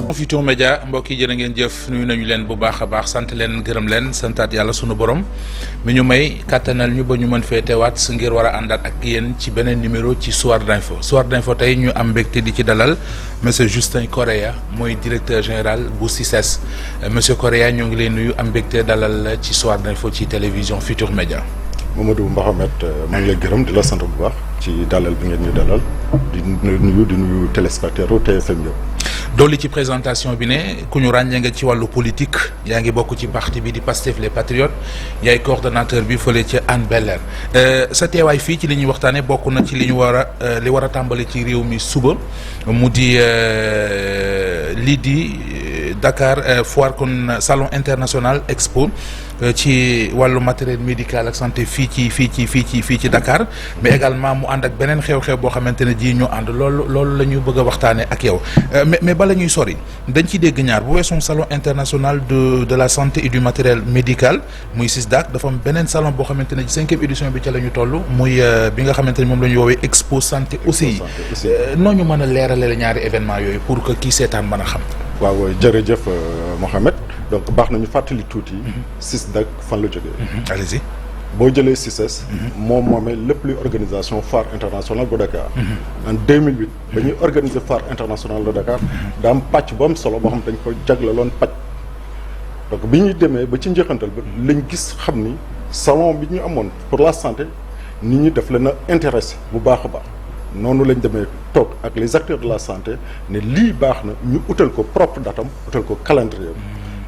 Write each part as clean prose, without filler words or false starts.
Futurs Médias mbokk yi jërë ngeen jëf nuyu nañu leen bu baax a baax sant leen gërëm leen santaat yàlla sunu borom mi ñu may kàttanal ñu ba ñu mën fee teewaat su ngir war a àndaat ak yéen ci beneen numéro ci Soir d'info tey ñu am mbégte di ci dalal monsieur Justin Correa mooy directeur général bu CICES monsieur Correa ñoo ngi leen nuyu am mbégte dalal ci Soir d'info ci télévision Futurs Médias. Mamadou Mohamed maa ngi lay gërëm di la sant bu baax ci dalal bi ngeen ñu dalal di nuyu téléspectateur TFM yëpp. dolli ci présentation bi ne ku ñu ràññee nga ci wàllu politique yaa ngi bokk ci parti bi di Pastef les Patriotes yaay coordonnateur bi fële ci Hann Bel-Air sa teewaay fii ci li ñuy waxtaane bokk na ci li ñu war a li war a tàmbali ci réew mi suba mu di lii di Dakar foire kon salon international expo ci wàllu matériel médical ak santé fii ci Dakar mais également mu ànd ak beneen xew-xew boo xamante ne ji ñu ànd loolu la ñu bëgg a waxtaane ak yow mais bala ñuy sori dañ ci dégg ñaar bu weesoo salon international de la santé et du matériel médical muy CISDAC dafa am beneen salon boo xamante ne ci 5e édition bi ca la ñu toll muy bi nga xamante ne moom la ñu woowee expo santé aussi noo ñu mën a leeralal ñaari événement yooyu pour que kii seetaan mën a xam. waaw jërëjëf Mohamed donc baax nañu fàttali tuuti. CISDAC fan la jógee. allez-y. boo jëlee CICES. moom moomee lépp luy organisation foire internationale bu Dakar. en 2008 ba ñuy organiser foire internationale de Dakar daa am pàcc bu am solo boo xam dañ ko jagleloon pàcc. donc bi ñuy demee ba ci njëkkantal ba lañ gis xam ni salon bi ñu amoon pour la santé nit ñi daf leen a intéressé bu baax a baax. noonu lañ demee toog ak les acteurs de la santé ne lii baax na ñu utal ko propre datam utal ko calendrier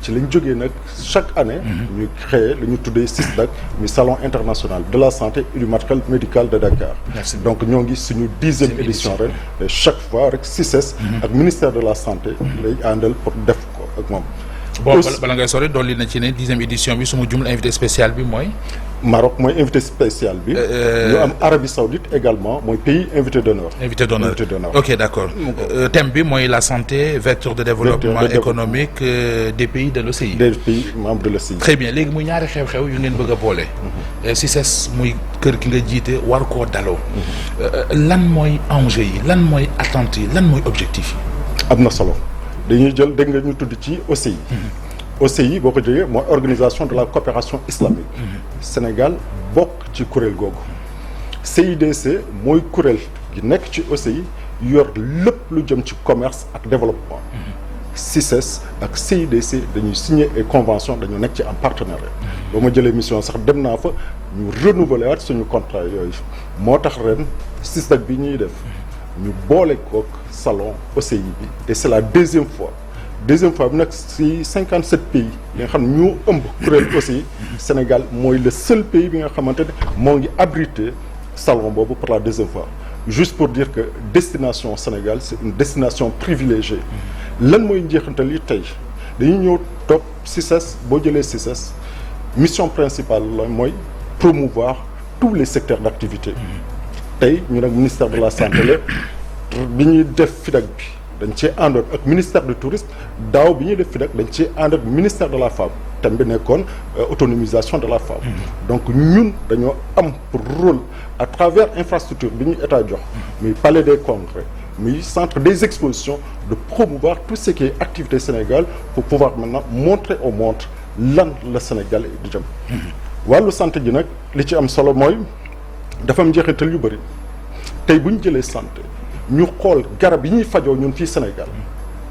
ci lañ jógee nag chaque année ñu créé lu ñu tuddee CISDAC muy salon international de la santé et du matériel médical de Dakar. donc ñoo ngi suñu 10e édition ren et chaque fois rek CICES ak ministère de la santé lay àndal pour def ko ak moom. bon bala ngay sori dolli na ci ne 10e édition bi su ma jumul invité spécial bi mooy. Maroc mooy invité spécial bi. ñu am Arabie Saoudite également mooy pays invité d'honneur. invité d'honneur ok d'accord thème bi mooy la santé vecteur de développement économique des pays de l'OCI. des pays membres de l'OCI. très bien léegi muy ñaari xew-xew yu ngeen bëgg a boole. CICES muy kër gi nga jiite war koo daloo. lan mooy enjeu yi lan mooy attente yi lan mooy objectif yi. am na solo dañuy jël dégg nga ñu tudd ci OCI. OCI boo ko jógee mooy organisation de la coopération islamique. Sénégal bokk ci kuréel googu. CIDC mooy kuréel gi nekk ci OCI yor lépp lu jëm ci commerce ak développement. CICES ak CIDC dañuy signer ay convention dañu nekk ci en partenariat. ba ma jëlee mission sax dem naa fa ñu renouveler waat suñu contrat yooyu moo tax ren CISDAC bi ñuy def ñu boole kook salon OCI bi et c'est la deuxième fois bi nag ci 57 pays yi nga xam ne ñoo ëmb kuréel aussi Sénégal mooy le seul pays bi nga xamante ne moo ngi abrité salon boobu pour la deuxième fois juste pour dire que destination Sénégal c'est une destination privilégiée lan mooy njeexantal yi tey dañuy ñëw topp CICES boo jëlee CICES mission principale la mooy promouvoir tous les secteurs d'activité tey ñu nag ministère de la santé la bi ñuy def FIDAC bi dañ cee àndoon ak ministère du tourisme daaw bi ñuy def FIDAC dañ cee ànd ak ministère de la femme thème bi nekkoon autonomisation de la femme. donc ñun dañoo am pour rôle à travers infrastructure bi ñu état jox muy palais des congrès muy centre des expositions de promouvoir tout ce qui est activité Sénégal pour pouvoir maintenant montrer au monde lan la Sénégal di jëm. wàllu santé ji nag li ci am solo mooy dafa am njeexital yu bëri tey bu ñu jëlee santé. ñu xool garab yi ñuy fajoo ñun fii Sénégal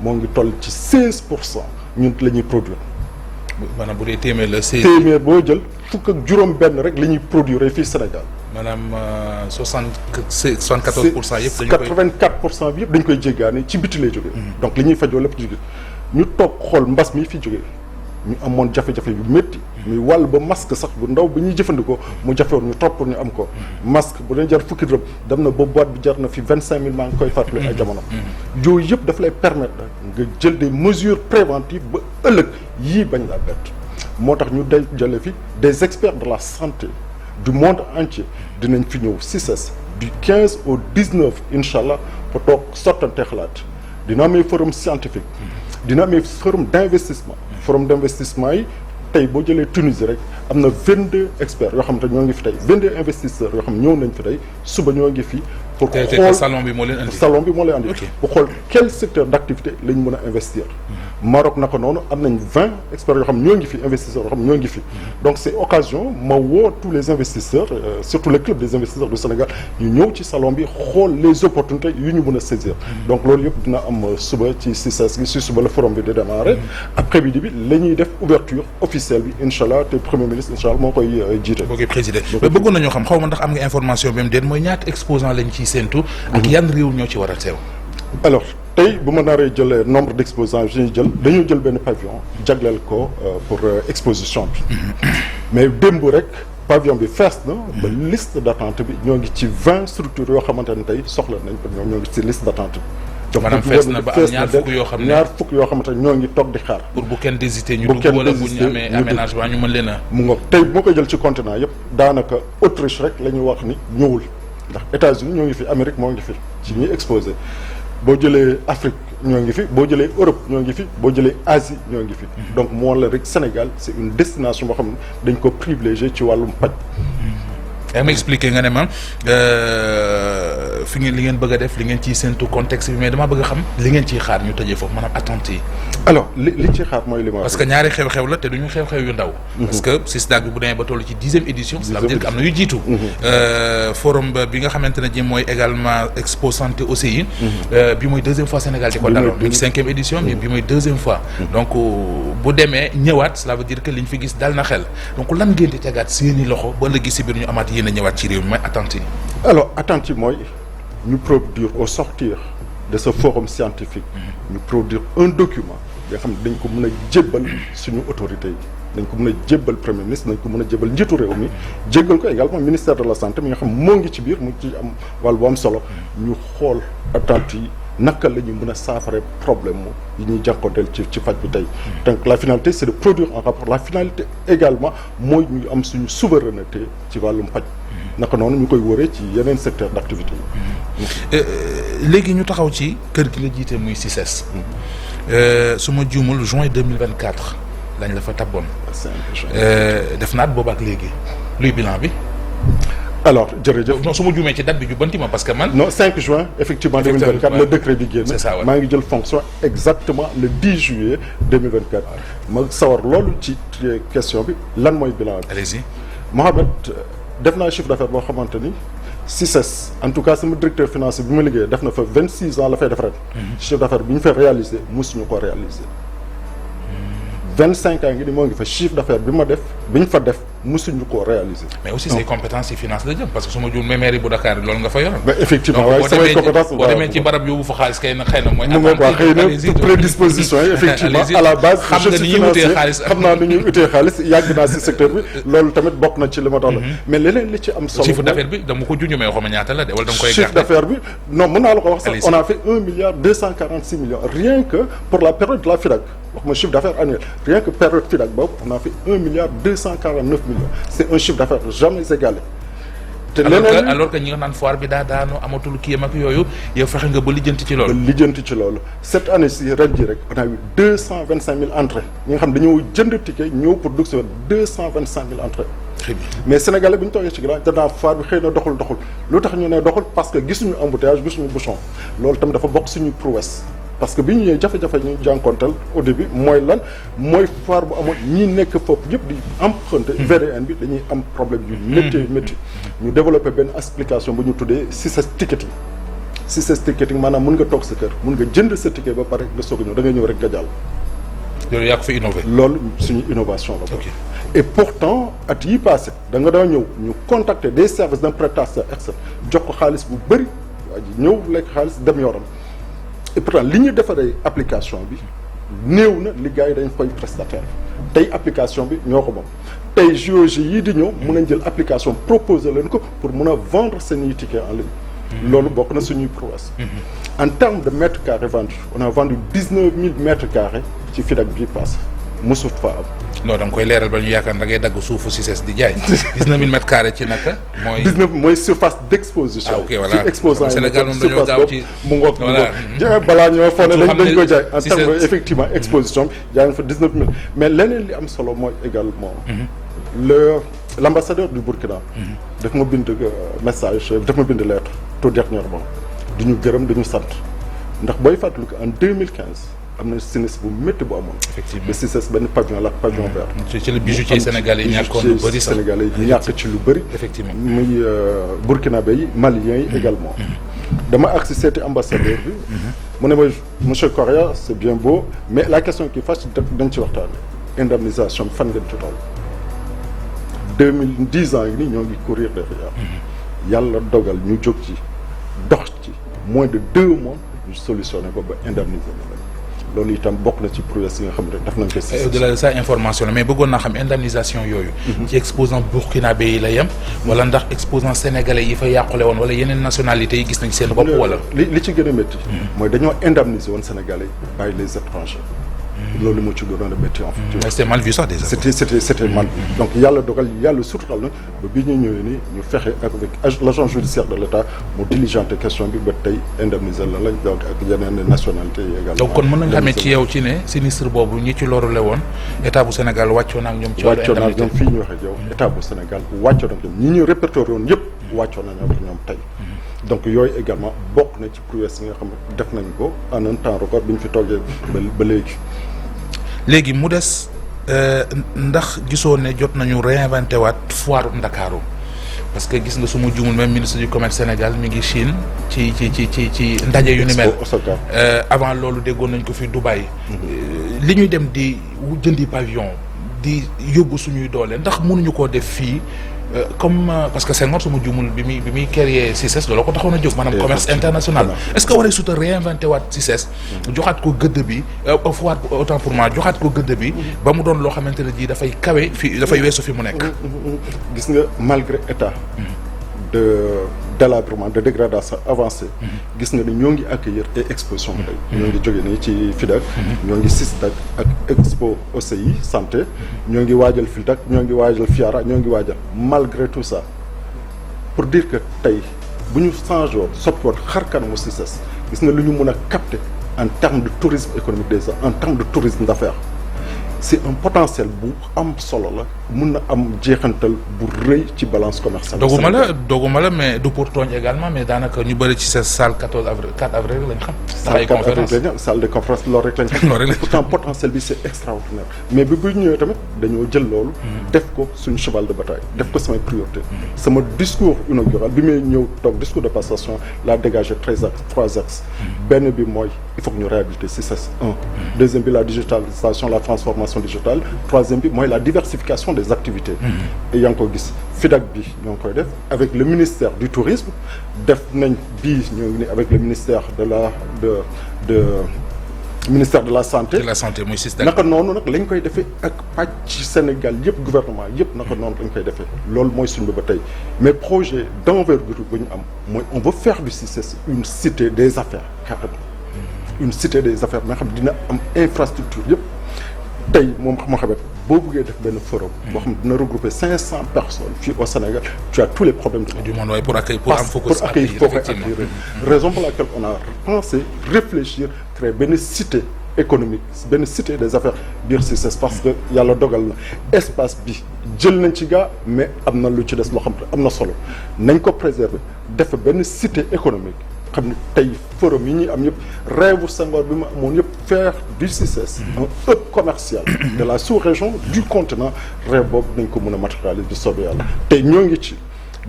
moo ngi toll ci 16% ñun la ñuy produire. maanaam bu dee téeméer la 16. téeméer boo jël fukk ak juróom-benn rek la ñuy produire fii Sénégal. maanaam 74% yëpp dañu koy 84% bi yëpp dañu koy jéggaane ci biti lay jógee. donc li ñuy fajoo lépp jógee ñu toog xool mbas mi fi jógee ñu amoon jafe-jafe yu métti. muy wàll ba masque sax bu ndaw bi ñuy jëfandikoo mu jafewoon ñu topp pour ñu am ko. masque bu dee jar fukki dërëm dem na ba boîte bi jar na fi 25000 maa ngi koy fàttali ay jamono. yooyu yëpp daf lay permettre nga jël des mesures préventives ba ëllëg yii bañ laa bett moo tax ñu day jële fi des experts de la santé du monde entier dinañ fi ñëw CICES du 15 au 19 incha allah pour toog sottante xalaat dina amee forum scientifique. dina amee forum d'investissement. forum d'investissement yi. tey boo jëlee Tunisie rek am na 22 experts yoo xam te ñoo ngi fi tey 22 investisseurs yoo xam ñëw nañ fi tey suba ñoo ngi fi pour xool salon bi moo leen andi. pour xool quel secteur d'activité lañ mën a investir. Maroc naka noonu am nañ 20 experts yoo xam ñoo ngi fi investisseurs yoo xam ñoo ngi fi. donc c'est occasion ma woo tous les investisseurs surtout le club des investisseurs du Sénégal ñu ñëw ci salon bi xool les opportunités yu ñu mën a saisir. donc loolu yëpp dina am suba ci CICES gi si suba la forum bi di démarrer. après midi bi la ñuy def ouverture officielle bi incha allah te premier ministre incha allah moo koy jiite. moo koy présider mais bëggoon nañoo xam xaw ma ndax am nga information bi mu déet mooy ñaata exposant lañ ciy séntu. ak yan réew ñoo ci war a teew. alors tey bu ma naree jëlee nombre d'exposants yi ñuy jël dañoo jël benn pavillon jagleel ko pour exposition bi. mais démb rek pavillon bi fees na. ba liste d'attente bi ñoo ngi ci 20 structures yoo xamante ne tey soxla nañ ko ñoo ngi ci liste d'attente bi. donc maanaam fees na ba am ñaar fukk yoo xamante ne ñoo ngi toog di xaar. pour bu kenn désité ñu dugg wala bu ñu amee aménagement ñu mën leen a. mu ngoog tey bu ma koy jël ci continent yëpp daanaka Autriche rek la ñu wax ni ñëwul ndax États-Unis ñoo ngi fi Amérique moo ngi fi ci ñuy exposé boo jëlee Afrique ñoo ngi fi boo jëlee Europe ñoo ngi fi boo jëlee Asie ñoo ngi fi. donc moo la rek Sénégal c'est une destination boo xam ne dañ ko privilégié ci wàllum paj. yaa ma expliqué nga ne ma fi ngeen li ngeen bëgg a def li ngeen ciy séntu contexte bi mais dama bëgg a xam li ngeen ciy xaar ñu tëjee foofu maanaam attente yi. alors li ciy xaar mooy li ma. parce que ñaari xew-xew la te duñu xew-xew yu ndaw. parce que CICES bi bu demee ba toll ci 10e édition. ça veut dire que am na yu jiitu. forum bi nga xamante ne ji mooy également Expo Santé OCI. bi mooy 2e fois Sénégal di ko daloon. bi ci 5e édition mais bi mooy 2e fois. donc bu demee ñëwaat cela veut dire que liñ fi gis dal na xel donc lan ngeen di tegaat seeni loxo ba léegi si biir ñu amaat yéen a ñëwaat ci réew mi mooy attente yi. alors attente yi mooy ñu produire au sortir de ce forum scientifique. ñu produire un document nga xam ne dañ ko mën a jébbal suñu autorités yi dañ ko mën a jébbal premier ministre dañ ko mën a jébbal njiitu réew mi jéggal ko également ministère de la santé mi nga xam moo ngi ci biir mu ngi ci am wàll bu am solo ñu xool attente yi naka la ñu mën a saafara problème yi ñuy jànkonteel ci faj bi tey. donc la finalité c'est de produire un rapport la finalité également mooy ñu am suñu souveraineté ci wàllum paj. naka noonu ñu koy wëree ci yeneen secteur d'activité yi. léegi ñu taxaw ci kër gi la jiite muy CICES. su ma juumul juin 2024 lañ la fa tabboon. def naat boobu ak léegi luy bilan bi. alors jërëjëf. non su ma juumee ci date bi jubbanti ma parce que man. non 5 juin effectivement 2024 le décret bi génn. c'est ça maa ngi jël fonction exactement le 10 juillet 2024. ma sawar loolu ci question bi lan mooy bilan bi. allez-y. Mohamed def naa chiffre d'affaires boo xamante ni CICES en tout cas sama directeur financier bi ma liggéey def na fa 26 ans la fay def ren. chiffre d'affaires bi ñu fay réaliser mosuñu ko réaliser. 25 ans ngi ni moo ngi fa chiffre d'affaires bi ma def bi ñu fa def mosuñu koo réaliser. mais aussi say compétences yi finance la jëm parce que su ma juum mairie bu Dakar loolu nga fa yoroon. mais effectivement waaye samay compétences boo demee ci barab yóbbu fa xaalis kay na xëy na mooy. xëy na prédisposition yi effectivement à la base. xam nga ni ñuy utee xaalis xam naa ni ñuy utee xaalis yàgg naa si secteur bi loolu tamit bokk na ci li ma doon la mais leneen li ci am solo. chiffre d'affaires bi dama ko junj mais waxuma ñaata la de wala da nga koy. chiffre d'affaires bi non mën naa la ko wax sax on a fait 1 milliard 246 millions rien que pour la période de la FIDAK wax ma chiffre d'affaires annuel rien que période FIDAK boobu on a fait 1 milliard 249 millions c'est un chiffre d'affaires jamais égalé. te leneen alors que ñi nga naan foire bi daanu amatul kii ak yooyu yow fexe nga ba lijjanti ci loolu. ba lijjanti ci loolu cette année ci ren ji rek on a eu 225 000 entrées ñi nga xam dañoo jënd ticket ñëw pour dugg si 225 000 entrées. très bien mais sénégalais bi ñu toogee ci ginnaaw danaa foire bi xëy na doxul lu tax ñu ne doxul parce que gisuñu embouteillage gisuñu bouchon loolu tamit dafa bokk suñu prouesse. parce que bi ñu ñëwee jafe-jafe ñu jànkonteel au début mooy lan mooy foire bu amoon ñi nekk foofu yëpp di emprunter VDN bi dañuy am problème yu métti ñu développé benn explication bu ñu tuddee CICES ticketing CICES ticketing maanaam mun nga toog sa kër mun nga jënd sa ticket ba pare nga soog a ñëw da nga ñëw rek nga jàll. loolu yaa ko fi innové. loolu suñu innovation la. ok et pourtant at yi passé da nga daa ñëw ñu contacter des services d'un prestataire externe jox ko xaalis bu bëri waa ji ñëw lekk xaalis dem yoram. et pourtant li ñu defaree application bi néew na li gars yi dañ koy prestataire tey application bi ñoo ko moom tey JOJ yii di ñëw mun nañ jël application proposer leen ko pour mun a vendre seeni ticket en ligne. loolu bokk na suñuy prouesse. en termes de mètres carrés vendus on a vendu 19 000 mètres carrés ci FIDAK bii passé mosut fa am. non da nga koy leeral ba ñu yaakaar da ngay dagg suufu CICES di jaay 19 000 mètres carrés ci naka. mooy 19 mooy surface d'exposition. ok voilà ci exposant yi Sénégal moom dañoo gaaw ci mu ngoog mu ngoog balaa ñoo foog ne dañ ko jaay en terme effectivement exposition bi jaay na fa 19 000 mais leneen li am solo mooy également l'ambassadeur du Burkina daf ma bind message daf ma bind lettre tout dernièrement di ñu gërëm dañu sant ndax booy fàttali ko en 2015 am na sinistre bu métti bu amoon. effectivement ba CICES benn pavillon la pavillon vert. ci le bijoutier sénégalais yi ñàkkoon lu bëri sax sénégalais yi ñàkk ci lu bëri. effectivement muy burkinabé yi maliens yi également. dama agsi seeti ambassadeur bi. mu ne ma monsieur Correa c'est bien beau mais la question qui fâche dañ ci waxtaane indemnisation bi fan ngeen ci toll. 2010 ans yi nii ñoo ngi courir derrière. yàlla dogal ñu jóg ci dox ci moins de 2 mois ñu solutionné ko ba indemniser na leen loolu itam bokk na ci prouesse yi nga xam ne def nañ ko. si au-delà de ça information la mais bëggoon naa xam indemnisation yooyu. ci exposant burkinabé yi la yem. wala ndax exposant sénégalais yi fa yàqule woon wala yeneen nationalités yi gis nañ seen bopp wala. li ci gën a métti. mooy dañoo indemniser woon sénégalais bàyyi les étrangers. loolu moo ci gënoon a métti en fait. mais c'était mal vu ça déjà. c'était mal vu donc yàlla dogal yàlla suturaal na ba bi ñu ñëwee nii ñu fexe avec l'agent judiciaire de l'État mu diligenter question bi ba tey indemniser la lañ donc ak yeneen nationalités yi également. donc kon mën nañu xamee ci yow ci ne sinistre boobu ñi ci lorule woon état bu Sénégal wàccoon ak ñoom. ci wàllu indemnité wàccoon ak ñoom fii ñu waxee yow état bu Sénégal wàccoon ak ñoom ñi ñu répertorié woon yëpp wàccoon nañu ak ñoom tey. donc yooyu également bokk na ci prouesse yi nga xam ne def nañ ko en un temps record bi ñu fi toogee ba léegi. léegi mu des ndax gisoo ne jot nañu réinventé waat foire Ndakaaru parce que gis nga su ma jumul même ministre du commerce Sénégal mi ngi Chine ci ndaje yu ni mel avant loolu déggoon nañ ko fi Dubaï li ñuy dem di jëndi pavillon di yóbbu suñuy doole ndax mënuñu koo def fii comme parce que Senghor su ma jumul bi muy créer CICES loolu ko taxoon a jóg maanaam commerce international est-ce que waree suta réinventé waat CICES joxaat ko gëdd bi foire autant pour moi joxaat ko gëdd bi ba mu doon loo xamante ne ji dafay kawe fi dafay weesu fi mu nekk gis nga malgré état de délabrement de dégradation avancée gis nga ni ñoo ngi accueillir ay exposition bi tey ñoo ngi jógee nii ci FIDAK ñoo ngi CISTAC ak Expo OCI santé ñoo ngi waajal FIDAK ñoo ngi waajal FIARA ñoo ngi waajal malgré tout ça pour dire que tey bu ñu changé woon soppiwoon xar kanamu CICES gis nga lu ñu mën a capter en termes de tourisme économique déjà en termes de tourisme d'affaires c'est un potentiel bu am solo la mun na am jeexantal bu rëy ci balance commerciale. doguma la mais du pour tooñ également mais daanaka ñu bëri ci sa salle 4 avril lañ xam. salle de conférence loolu rek lañ xam. pourtant potentiel bi c'est extraordinaire mais bi bu ñëwee tamit dañoo jël loolu. def ko suñu cheval de bataille def ko samay priorité. sama discours inaugural bi may ñëw toog discours de passation laa dégagé 3 axes. benn bi mooy il faut que ñu réhabiliter CICES 1. deuxième bi la digitalisation la transformation digitale troisième bi mooy la diversification des activités et yaa ngi ko gis FIDAK bi ñoo ngi koy def avec le ministère du tourisme def nañ bii ñoo ngi ni avec le ministère ministère de la santé muy système naka noonu nag lañ koy defee ak pàcc ci Sénégal yëpp gouvernement yëpp naka noonu lañ koy defee loolu mooy suñu ba tey mais projet d'envergure bu ñu am mooy on veut faire du CICES une cité des affaires carrément une cité des affaires nga xam dina am infrastructure yëpp tey moom moo xamante boo bëggee def benn forum boo xam ne dina regrouper 500 personnes fii au Sénégal tu as tous les problèmes du monde pour accueillir raison pour laquelle on a pensé réfléchir créer benn cité économique benn cité des affaires biir CICES parce que yàlla dogal na espace bi jël nañ ci gaa mais am na lu ci des loo xam ne am na solo nañ ko préserver def benn cité économique xam ne tey forum yi ñuy am yëpp rêve Senghor bi ma amoon yëpp faire du CICES un hub commercial de la sous-région du continent rêve boobu nañ ko mën a matérialiser di soobee yàlla tey ñoo ngi ci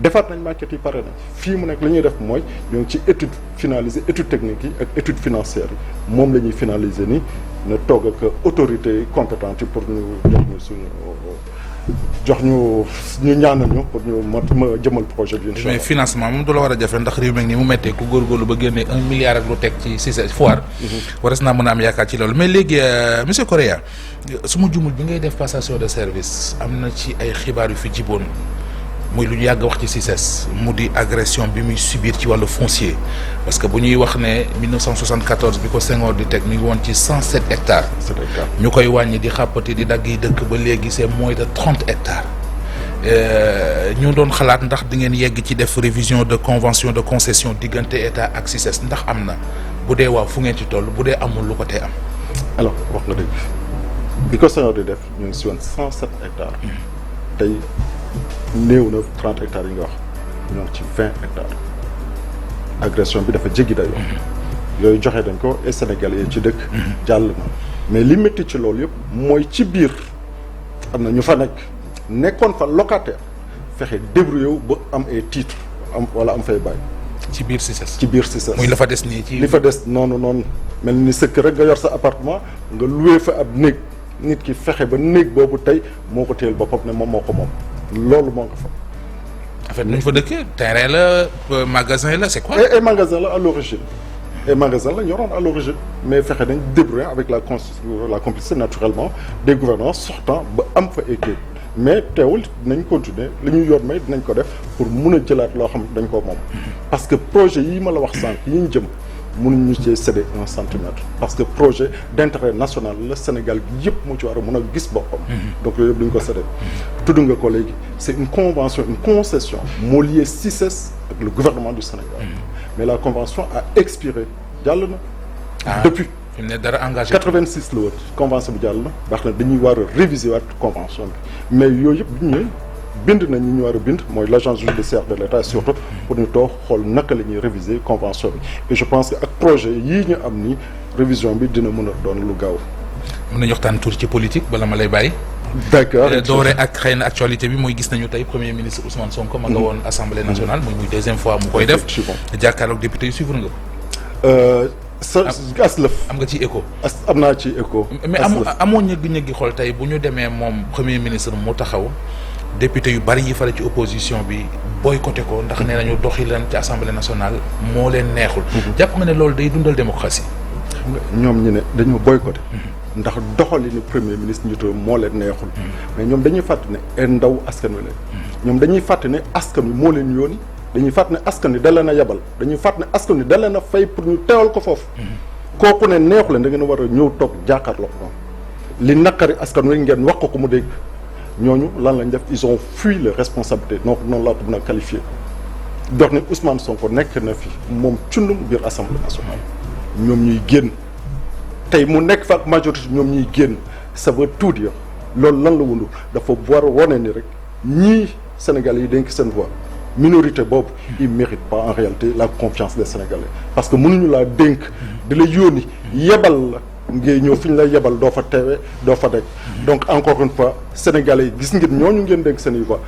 defaat nañ maquette yi pare nañ fii mu nekk li ñuy def mooy ñoo ngi ci étude finalisée étude technique yi ak étude financière yi moom la ñuy finaliser ni na toog ak autorités compétentes yi pour ñu jox ñu ñaanal ñu pour ñu ma jëmal projet bi. mais financement moom du la war a jafe ndax réew mi ni mu méttee ku góorgóorlu ba génnee 1 milliard ak lu teg ci CICES foire. waras naa mën a am yaakaar ci loolu mais léegi monsieur Correa su ma jumul bi ngay def passation de service am na ci ay xibaar yu fi jiboon muy lu ñu yàgg wax ci CICES mu di agression bi muy subir ci wàllu foncier parce que bu ñuy wax ne 1974 bi ko Senghor di teg mi ngi woon ci 107 hectares. ñu koy wàññi di xàppati di dagg yi dëkk ba léegi c'est moins de 30 hectares. ñu doon xalaat ndax di ngeen yegg ci def révision de convention de concession diggante état ak CICES ndax am na bu dee waaw fu ngeen ci toll bu dee amul lu ko tee am. alors wax nga dëgg bi ko Senghor di def ñu ngi si woon 107 hectares. tey néew na 30 hectares yi nga wax ñoo ngi ci 20 hectares agression bi dafa jéggi dayoo. yooyu joxe dañ ko et Sénégalais yi ci dëkk. jàll na mais li métti ci loolu yëpp mooy ci biir am na ñu fa nekkoon fa locataire fexe débrouillé wu ba am ay titre wala am fay bàyyi. ci biir CICES. ci biir CICES. muy la fa des nii ci. li fa des noonu mel ni sëkk rek nga yor sa appartement nga loué fa ab néeg nit ki fexe ba néeg boobu tey moo ko téyel boppam ne moom moo ko moom loolu moo nga fa. en fait nu ñu fa dëkkee terrain la magasin la c'est quoi. et magasin la à l'origine et magasin la ñoroon à l'origine mais fexe nañ débrouiller avec la complicité naturellement des gouvernants sortants ba am fa équipe mais teewul dinañ continuer li ñu yoon may dinañ ko def pour mun a jëlaat loo xam dañ ko moom parce que projet yi ma la wax sànq yi ñu jëm mënuñu cee céder 1 centimètre parce que projet d'intérêt national la Sénégal gi yëpp mu ci war a mun a gis boppam donc yooyu yëpp duñ ko céder tudd nga ko léegi c'est une convention une concession moo lié CICES ak le gouvernement du Sénégal mais la convention a expiré jàll na depuis fi mu ne dara engagé 86 la woon convention bi jàll na baax na dañuy war a réviser waat convention bi mais yooyu yëpp du ñëwee bind nañ ñu war a bind mooy l'agence judiciaire de l'État surtout pour ñu toog xool naka la ñuy réviser convention bi et je pense que ak projet yii ñu am ni révision bi dina mën a doon lu gaaw. mën nañu waxtaan tuuti ci politique bala ma lay bàyyi. d'accord doore ak xëy na actualité bi mooy gis nañu tey premier ministre Ousmane Sonko ma nga woon assemblée nationale muy deuxième fois mu koy def. jàkkaarloog député yu suivre nga ko. aslëf am nga ci écho. am naa ci écho. mais amoo ñëgg-ñëggi xool tey bu ñu demee moom premier ministre mu taxaw député yu bari yi fare ci opposition bi boycotté ko ndax nee nañu doxilan ci assemblée nationale moo leen neexul. jàpp nga ne loolu day dundal démocratie. ñoom ñu ne dañoo boycotté. ndax doxalinu premier ministre njiitu moo leen neexul. mais ñoom dañuy fàtte ne ndaw askan wi leen. ñoom dañuy fàtte ne askan wi moo leen yónni. dañuy fàtt ne askan wi da leen a yebal dañuy fàtt ne askan wi da leen a fay pour ñu teewal ko foofu. kooku ne neexu leen da ngeen a war a ñëw toog jàkkaarloo ko li naqari askan wi ngeen wax ko mu dégg ñooñu lan lañ def ils ont fui les responsabilités donc noonu laa ko mën a qualifier dox ne Ousmane Sonko nekk na fi moom cundum biir assemblée nationale ñoom ñuy génn tey mu nekk fa ak majorité ñoom ñuy génn ça veut tout dire loolu lan la wundu dafa war a wane ni rek ñii Sénégalais yi dénk seen voix. minorité boobu il mérite pas en réalité la confiance des Sénégalais parce que mënuñu laa dénk di la yónni yebal la ngay ñëw fi ñu la yebal doo fa teewee doo fa dégg donc encore une fois Sénégalais yi gis ngeen ñooñu ngeen dénk seen i voix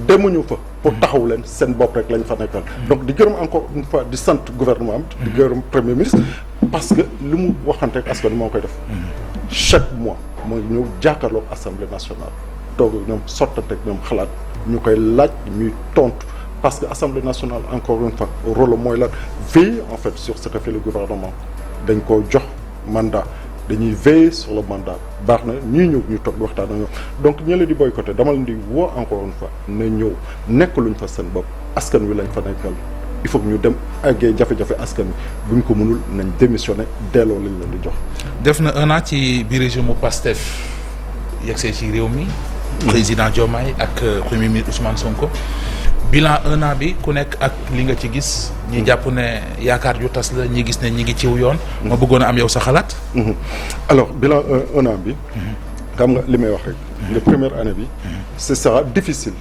demuñu fa pour taxaw leen seen bopp rek lañ fa nekkal donc di gërëm encore une fois di sant gouvernement am di gërëm premier ministre parce que li mu waxante ak askan moo koy def chaque mois mooy ñëw jàkkaarloog assemblée nationale toog ñoom sottante ak ñoom xalaat ñu koy laaj ñuy tontu parce que Assemblée nationale encore une fois rôle mooy la veiller en fait sur ce que fait le gouvernement dañ ko jox mandat dañuy veiller sur le mandat baax na ñuy ñëw ñu toog waxtaan ak ñoom donc ñu leen di boycotter dama leen di woo encore une fois na ñëw nekk luñ fa seen bopp askan wi lañ fa nekkal il faut que ñu dem àggee jafe-jafe askan wi buñ ko mënul nañ démissionner delloo lañ leen di jox. def na 1 an ci biir régime mu Pastef yegsee ci réew mi. président Diomaye ak premier ministre Ousmane Sonko. bilan 1 an bi ku nekk ak li nga ci gis. ñi jàpp ne yaakaar ju tas la ñi gis ne ñi ngi ciw yoon. ma bëggoon a am yow sa xalaat. alors bilan 1 an bi. xam nga li may wax rek. la première année bi. ce sera difficile.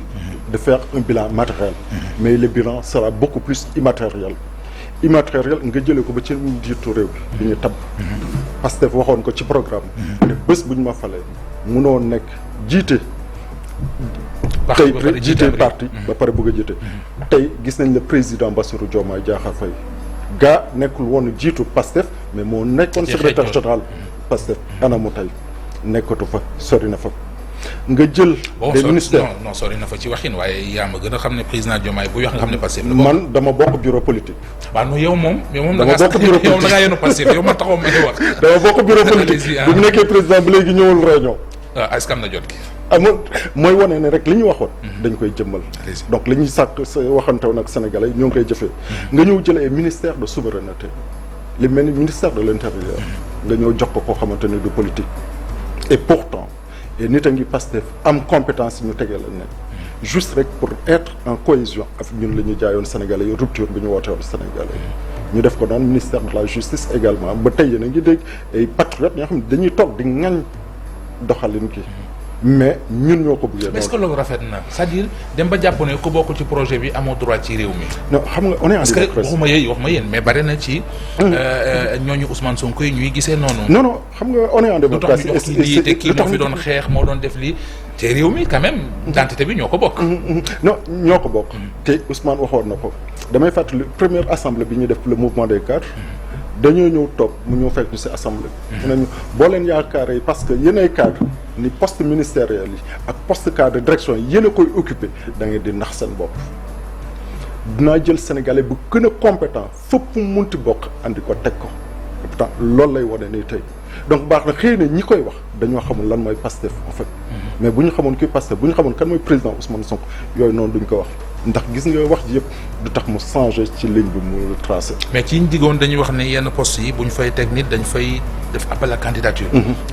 de faire un bilan matériel. mais le bilan sera beaucoup plus immatériel. immatériel nga jëlee ko ba ci njiitu réew bi. bi ñu tab. Pastef waxoon ko ci programme. te bés bu ñu ma falee munoo nekk jiite. tey jiite parti ba pare bëgg a jiite tey gis nañ le président Bassirou Diomaye Diakhar Faye gaa nekkul woon jiitu Pastef mais moo nekkoon secrétaire général Pastef anamu tey nekkatu fa sori na fa nga jël des ministères non sori na fa ci waxin waaye yaa ma gën a xam ne président Diomaye buy wax nga xam ne Pastef la man dama bokk bureau politique waaw non yow moom dama bokk bureau politique yow da ngaa yenu Pastef yow man taxaw may wax dama bokk bureau politique bu mu nekkee président ba léegi ñëwul réunion est-ce que am na jot gi amul mooy wane ne rek li ñu waxoon dañ koy jëmmal donc li ñuy sàkk waxantew nag sénégalais ñoo ngi koy jëfee nga ñëw jëlee ministère de souveraineté li mel ni ministère de l'intérieur nga ñëw jox ko koo xamante ne du politique et pourtant nit a ngi Pastef am compétence yi ñu tegee la nekk juste rek pour être en cohésion ak ñun la ñuy jaayoon sénégalais yi rupture bi ñu woote woon sénégalais ñu def ko noonu ministère de la justice également ba tey yéen a ngi dégg ay patriotes ñoo xam ne dañuy toog di ŋañ doxalin ki mais ñun ñoo ko bëggee. est-ce que loolu rafet na c'est-à-dire dem ba jàpp ne ku bokk ci projet bi amoo droit ci réew mi. non xam nga on est en parce que waxuma yéen mais bari na ci. ñooñu Ousmane Sonko yi ñuy gisee noonu. non xam nga on est en démocratie. lu tax ñu jox lii te kii moo fi doon xeex moo doon def lii te réew mi quand même. identité bi ñoo ko bokk. non ñoo ko bokk. te Ousmane waxoon na ko damay fàttali première assemblée bi ñuy def le mouvement des cadres. dañoo ñëw toog mu ñëw fekk ñu ci assemblée bi. mu ne ñu boo leen yaakaaree parce que yéen ay cadre ni poste ministériel yi ak poste cadre direction yi yéen a koy occupé da ngeen di nax seen bopp. dinaa jël sénégalais bu gën a compétent fépp mu munti bokk andi ko teg ko et pourtant loolu lay wane nii tey donc baax na xëy na ñi koy wax dañoo xamul lan mooy Pastef en fait. mais bu ñu xamoon kii Pastef bu ñu xamoon kan mooy président Ousmane Sonko yooyu noonu duñ ko wax. ndax gis nga wax ji yëpp du tax mu changé ci ligne bi mu tracé. mais ci ñu diggoon dañuy wax ne yenn poste yi bu ñu fay teg nit dañ fay def appel à candidature.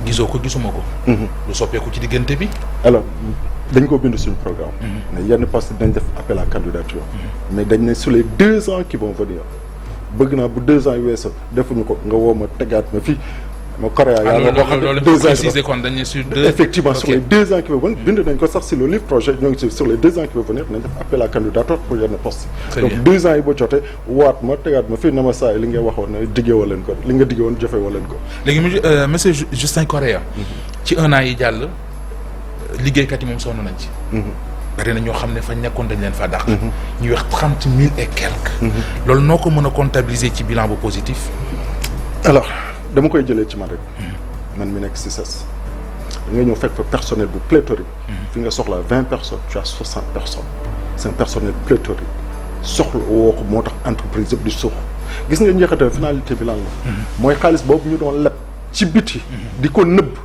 gisoo ko gisuma ko. lu soppeeku ci diggante bi. alors dañ ko bind suñu programme. ne yenn poste dañ def appel à candidature. mais dañ ne sur les 2 ans qui vont venir bëgg naa bu 2 ans yu weesoo defuñu ko nga woo ma tegaat ma fii. ma Korea yàlla boo xam ne 2 ans préciser kon dañu sur 2 effectivement sur les 2 ans qui vont venir bind nañ ko sax si le livre projet ñoo ngi sur les 2 ans qui vont venir nañ def appel à candidature pour yenn poste donc 2 ans yi ba jotee waat ma tegaat ma fii na ma saa yi li nga waxoon ne diggee woo leen ko li nga diggee woon jëfee woo leen ko. léegi monsieur Justin Correa ci 1 an yi jàll liggéeykat yi moom sonn nañ ci. bari na ñoo xam ne fañ nekkoon dañ leen fa dàq. ñuy wax 30 000 et quelques. loolu noo ko mën a comptabiliser ci bilan bu positif. alors. dama koy jëlee ci man rek man mi nekk CICES da nga ñëw fekk fa personnel bu pléthorique fi nga soxla 20 personnes tu as 60 personnes c'est un personnel pléthorique soxla woo ko moo tax entreprise yëpp di suux gis nga njeexital finalité bi lan la mooy xaalis boobu ñu doon leb ci biti di ko nëbb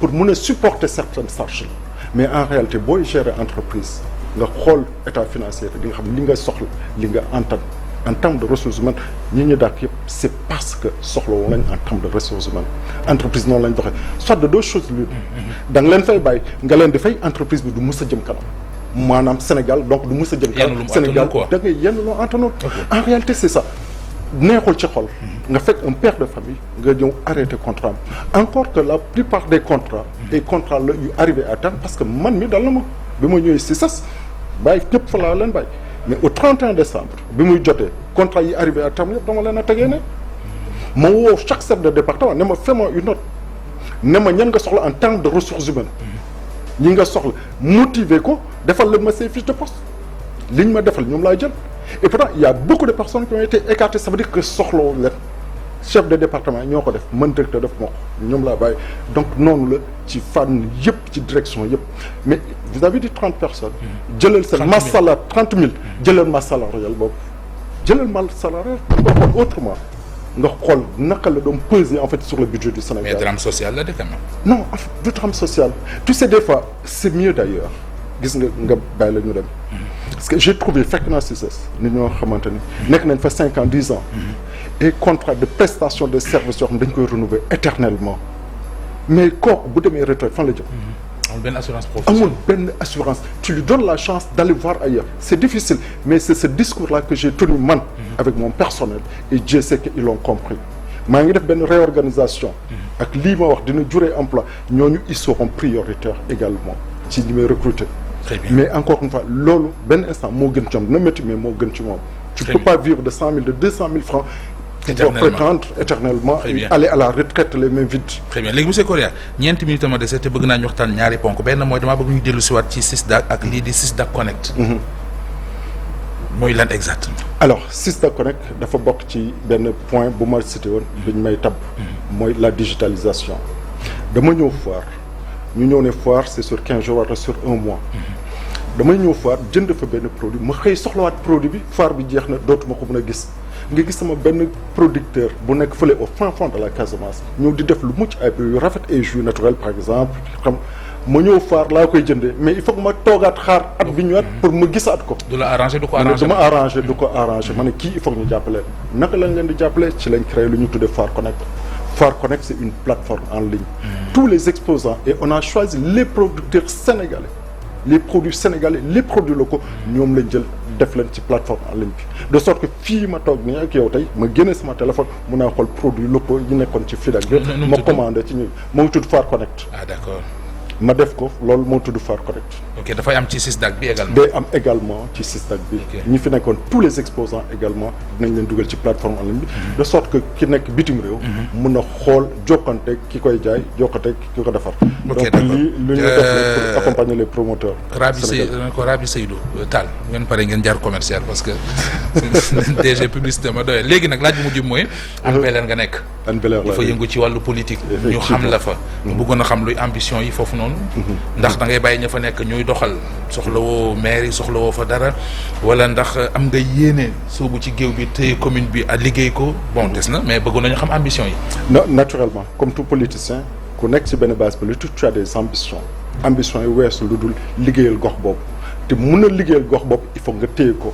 pour mun a supporter certaines charges mais en réalité booy gérer entreprise nga xool état financier di nga xam li nga soxla li nga antan en termes de ressources humaines ñi ñu dàq yëpp c'est parce que soxla woon lañ en termes de ressources humaines entreprise noonu lañ doxee soit de 2 choses l'une da nga leen fay bàyyi nga leen di fay entreprise bi du mës a jëm kanam maanaam Sénégal donc du mës a jëm kanam Sénégal da ngay yenn loo antanoon en réalité c'est ça neexul ci xol nga fekk un père de famille nga ñëw arrêté contrat am encore que la plupart des contrats ay contrats la yu arrivé à terme parce que man mi dal na ma bi ma ñëwee si sas bàyyi ñëpp fa laa leen bàyyi mais au 31 décembre bi muy jotee contrat yi arrivé à terme yëpp dama leen a tegee ne ma woo chaque chef de département ne ma fais-moi une note ne ma ñan nga soxla en termes de ressources humaines ñi nga soxla motiver ko defal leen ma ces fiches de poste liñ ma defal ñoom laay jël et pourtant il y a beaucoup de personnes qui ont été écartées ça veut dire que soxlawoo leen chef de département ñoo ko def man directeur def moo ko ñoom laa bàyyi donc noonu la ci fànn yëpp ci direction yëpp mais vous avez dit 30 personnes jëlal seen masse salariale 30 000 jëlal masse salariale boobu jëlal masse salariale nga xool autrement nga xool naka la doon peser en fait sur le budget du Sénégal. mais drame social la de quand même. non en fait du drame social tu sais des fois c'est mieux d'ailleurs gis nga bàyyi la ñu dem parce que j'ai trouvé fekk naa CICES nit ñoo xamante ni nekk nañ fa 5 ans 10 ans et contrat de prestation de services yoo xam dañ koy renouveler éternellement mais kooku bu demee retraite fan la jëm. amul benn assurance professionnelle amul benn assurance tu lui donnes la chance d'aller voir ailleurs c'est difficile mais c'est ce discours-là que j'ai tenu man avec mon personnel et Dieu sait qu'ils l'ont compris maa ngi def benn réorganisation ak lii ma wax dina juree emploi ñooñu ils seront prioritaires également ci li may recruter. Très bien. mais encore une fois loolu benn instant moo gën ci moom dina métti mais moo gën ci moom. tu peux pas vivre de 100 000 de 200 000 francs. éternellement pour prétendre éternellement et aller à la retraite les mains vides. très bien léegi monsieur Correa ñeenti minutes ma dese te bëgg naa ñu waxtaan ñaari ponk benn mooy damaa bëgg ñu dellu si waat ci SISDAC ak lii di SISDAC Connect. mooy lan exactement. alors SISDAC Connect dafa bokk ci benn point bu ma cité woon bi ñu may tabb. mooy la digitalisation. dama ñëw foire ñu ñëw ne foire c'est sur 15 jours wala sur 1 mois. damay ñëw foire jënd fa benn produit ma xëy soxlawaat produit bi foire bi jeex na dootuma ko mën a gis. nga gis sama benn producteur bu nekk fële au fin fond de la Casamance ñëw di def lu mucc ay yu rafet ay jus naturel par exemple xam ma ñëw faar laa koy jëndee mais il faut que ma toogaat xaar at bi ñëwaat pour ma gisaat ko. du la arrangé du ko arrangé dama arrangé du ko arrangé ma ne kii il faut que ñu jàppale naka lañ leen di jàppale ci lañ créé lu ñu tuddee Foire Connect. Foire Connect c'est une plateforme en ligne. Tous les exposants et on a choisi les producteurs sénégalais les produits sénégalais les produits locaux ñoom lañ jël. def leen ci plateforme en ligne bi de sorte que fii ma toog nii ak yow tey ma génne sama téléphone mun naa xool produits locaux yi nekkoon ci FIDAK bi ma commandé ci ñu moo ngi tudd Foire Connect. ah d'accord. ma def ko loolu moo tudd Far Correct. ok dafay am ci SISDAC bi également. day am également ci SISDAC bi. ñi fi nekkoon tous les exposants également dinañ leen dugal ci plateforme en ligne bi. de sorte que ki nekk bitim réew. mun a xool jokkante ki koy jaay jokkante ki ko defar. donc lii lu ñu def pour accompagner les promoteurs. Rabi Seydou Tall ngeen pare ngeen jaar commercial parce que DG publicité ma doyee léegi nag laaj bu mujj mooy. Hann Bel-Air nga nekk. Hann Bel-Air dafa yëngu ci wàllu politique. ñu xam la fa. bëggoon a xam luy ambition yi foofu noonu. ndax da ngay bàyyi ña fa nekk ñuy doxal soxlawoo maire yi soxlawoo fa dara wala ndax am nga yéene soobu ci géew bi te commune bi a liggéey ko bon des na mais bëggoon nañu xam ambition yi. non naturellement comme tout politicien ku nekk ci benn base politique tu as des ambitions ambitions yi weesu lu dul liggéeyal gox boobu te mun a liggéeyal gox boobu il faut nga téye ko.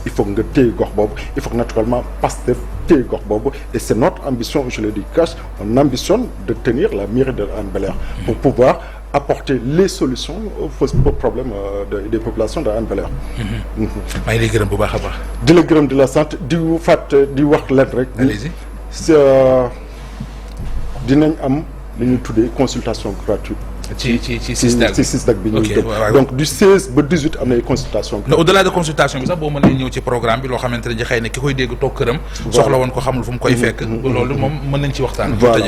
il faut nga téye gox boobu il faut que naturellement Pastef téye gox boobu et c'est notre ambition je le dis cash on ambitionne de tenir la mairie de Hann Bel-Air pour pouvoir apporter les solutions aux problèmes des populations de Hann Bel-Air. maa ngi lay gërëm bu baax a baax. di la gërëm di la sant di wax leen rek. allez-y. dinañ am li ñuy tuddee consultation gratuite. ci SISDAC bi ñuy def donc du 16 ba 18 am na ay consultation. au-delà de consultation bi sax boo mënee ñëw ci programme bi loo xamante ne xëy na ki koy dégg toog këram. soxla woon ko xamul fu mu koy fekk. loolu moom mën nañ ci waxtaan. voilà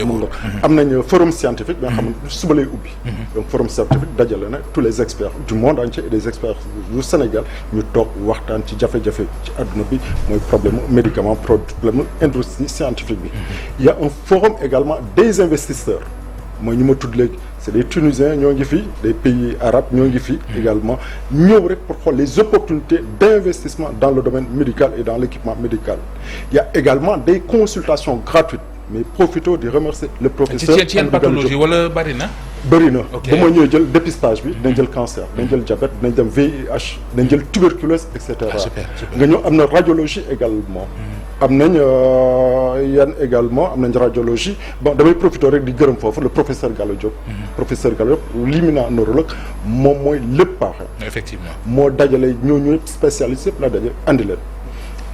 am nañ forum scientifique bi nga xam ne suba lay ubbi. donc forum scientifique dajale na tous les experts du monde entier et des experts du Sénégal ñu toog waxtaan ci jafe-jafe ci àdduna bi mooy problème médicament problème industrie scientifique bi. il y a un forum également des investisseurs mooy ñu ma tudd léegi. c'est des Tunisiens ñoo ngi fi des pays arabes ñoo ngi fi également ñëw rek pour xool les opportunités d'investissement dans le domaine médical et dans l'équipement médical. Il y a également des consultations gratuites mais profitons de remercier le professeur. ci yenn pathologie wala bari na. bëri na ba ma ñëw jël dépistage bi dinañ jël cancer dinañ jël diabète dinañ dem VIH dinañ jël tuberculose et cetera. nga ñëw am na radiologie également. am nañ yan également am nañ radiologie bon damay profiter rek di gërëm foofu le professeur Gallo Diop. professeur Gallo Diop l'éminent neurologue moom mooy lépp paaxe. effectivement moo dajale ñooñu spécialiste yëpp la dajale andi leen.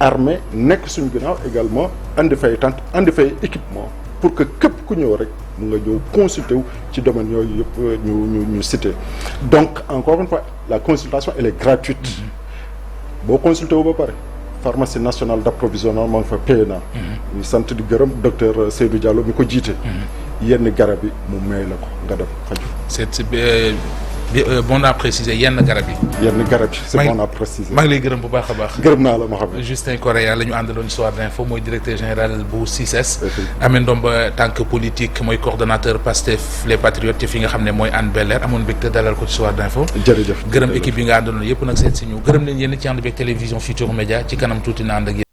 armée nekk suñu ginnaaw également andi fay tant andi fay équipement pour que képp ku ñëw rek mu nga ñëw consulter wu ci domaine yooyu yëpp ñu cité donc encore une fois la consultation elle est gratuite. boo consulter wu ba pare. pharmacie nationale d'approvisionnement moo ngi fa PNA. ñu sant di gërëm docteur Seydou Diallo mi ko jiite. yenn garab yi mu may la ko nga dem faju. c'est bon à préciser yenn garab yi. yenn garab yi c'est bon à préciser. maa ngi lay gërëm bu baax a baax. gërëm naa la ma xam ne. Justin Correa la ñu àndaloon Soir d'Info mooy directeur général bu CICES. amee ndomba tànk politique mooy coordonnateur Pastef les Patriotes ci fi nga xam ne mooy Hann Bel-Air amoon mbégte dalal ko ci Soir d'Info. jërëjëf gërëm équipe bi nga àndaloon yëpp nag seet si ñu gërëm leen yéen ci ànd beeg télévision Futurs Médias ci kanam tuuti na ànd ak yéen